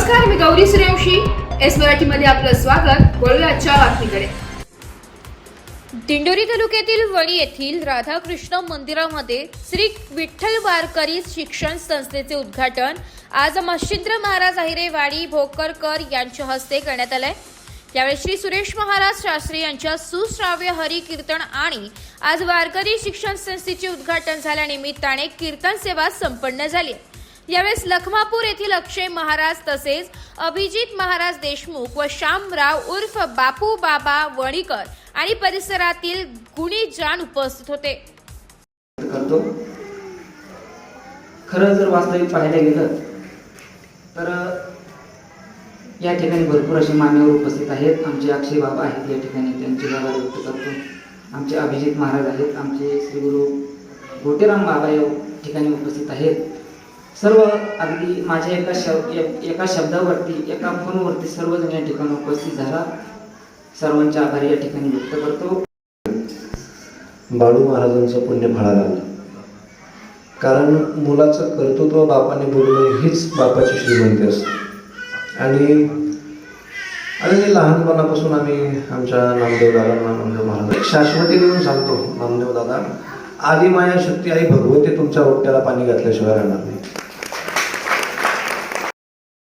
नमस्कार, मी गौरी सूर्यवंशी. एस मराठीमध्ये आपलं स्वागत. वळूया आजच्या बातमीकडे. दिंडोरी तालुक्यातील वणी येथील राधाकृष्ण मंदिरामध्ये श्री विठ्ठल वारकरी शिक्षण संस्थेचे उद्घाटन आज मच्छिंद्र महाराज अहिरे वाडी भोकरकर यांच्या हस्ते करण्यात आले. यावेळी श्री सुरेश महाराज शास्त्री यांच्या सुश्राव्य हरी कीर्तन आणि आज वारकरी शिक्षण संस्थेचे उद्घाटन झाल्यानिमित्ताने कीर्तन सेवा संपन्न झाली. यावेळेस लखमापूर येथील अक्षय महाराज तसेच अभिजित महाराज देशमुख व श्यामराव उर्फ बापू बाबा वणीकर आणि परिसरातील गुणी जाण उपस्थित होते. खरं जर वास्तविक पाहायला गेलं तर या ठिकाणी भरपूर असे मान्यवर उपस्थित आहेत. आमचे अक्षय बाबा आहेत या ठिकाणी, त्यांचे आभार व्यक्त करतो. आमचे अभिजित महाराज आहेत, आमचे श्री गुरु गोटेराम बाबा या ठिकाणी उपस्थित आहेत. सर्व अगदी माझ्या एका शब्दावरती एका फोनवरती सर्वजण या ठिकाणी उपस्थित झाला. सर्वांचे आभार या ठिकाणी व्यक्त करतो. बाळू महाराजांचं पुण्य फळाला आलं, कारण मुलाचं कर्तृत्व बापाने बोलणं हीच बापाची श्रीमंती असते. आणि अगदी लहानपणापासून आम्ही आमच्या नामदेव दादांना नामदेव महाराज शाश्वती म्हणून सांगतो, नामदेव दादा आदी माया शक्ती आई भगवती तुमच्या रोट्याला पाणी घातल्याशिवाय राहणार नाही.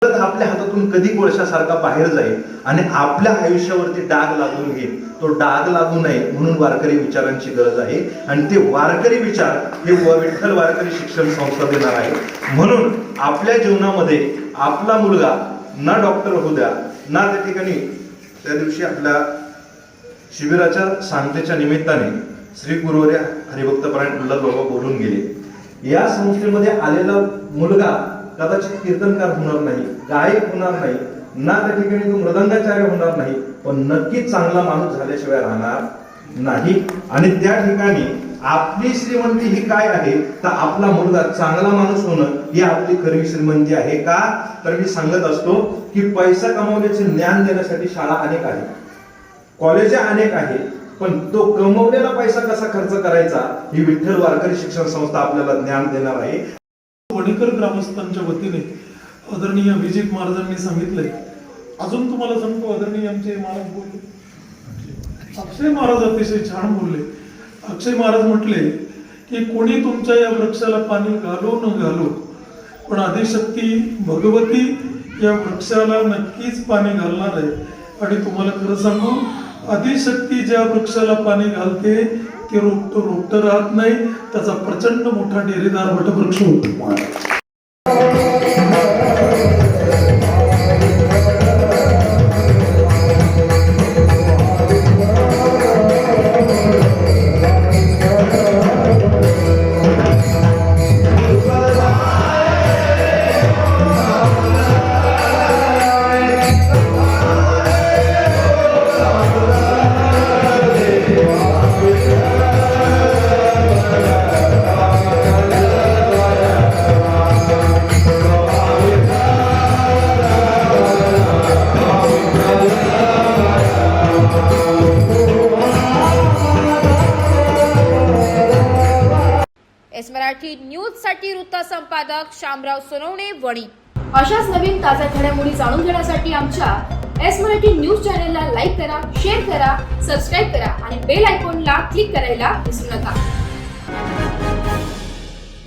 आपल्या हातातून कधी कोळशासारखा बाहेर जाईल आणि आपल्या आयुष्यावरती डाग लागून घेईल, तो डाग लागू नये म्हणून वारकरी विचारांची गरज आहे. आणि ते वारकरी विचार हे विठ्ठल वारकरी शिक्षण संस्था देणार आहे. म्हणून आपल्या जीवनामध्ये आपला मुलगा ना डॉक्टर होऊ द्या, ना त्या ठिकाणी त्या दिवशी आपल्या शिबिराच्या सांगतेच्या निमित्ताने श्री गुरुवर्य हरिभक्तपरायण प्रल्हाद बाबा बोलून गेले. या संस्थेमध्ये आलेला मुलगा कदाचित कीर्तनकार होणार नाही, गायक होणार नाही, ना त्या ठिकाणी तो मृदंगाचार्य होणार नाही, पण नक्कीच चांगला माणूस झाल्याशिवाय राहणार नाही. आणि त्या ठिकाणी आपली श्रीमंती ही काय आहे तर आपला मुलगा चांगला माणूस होणं ही आपली खरी श्रीमंती आहे. का तर मी सांगत असतो की पैसा कमवण्याचे ज्ञान देण्यासाठी शाळा अनेक आहेत, कॉलेज अनेक आहेत, पण तो कमवलेला पैसा कसा खर्च करायचा ही विठ्ठल वारकरी शिक्षण संस्था आपल्याला ज्ञान देणार आहे. वणीकर ग्रामस्थांच्या वतीने आदरणीय अभिजित महाराजांनी सांगितलंय. अजून तुम्हाला सांगतो, आदरणीय आमचे महाराज बोलले, अक्षय महाराज अतिशय छान बोलले. अक्षय महाराज म्हटले की कोणी तुमच्या या वृक्षाला पाणी घालो न घालो, पण आदिशक्ती भगवती या वृक्षाला नक्कीच पाणी घालणार आहे. आणि तुम्हाला खरं सांगू, आदिशक्ती ज्या वृक्षाला पाणी घालते ते रोपट राहत नाही, त्याचा प्रचंड मोठा डेरेदार वटवृक्ष होतो. एस मराठी न्यूज साठी वृत्त संपादक श्यामराव सोनवणे, वणी. अशाच नवीन ताज्या घडामोडी जाणून घेण्यासाठी आमच्या एस मराठी न्यूज चॅनलला लाईक करा, शेअर करा, सबस्क्राईब करा आणि बेल आयकॉनला क्लिक करायला विसरू नका.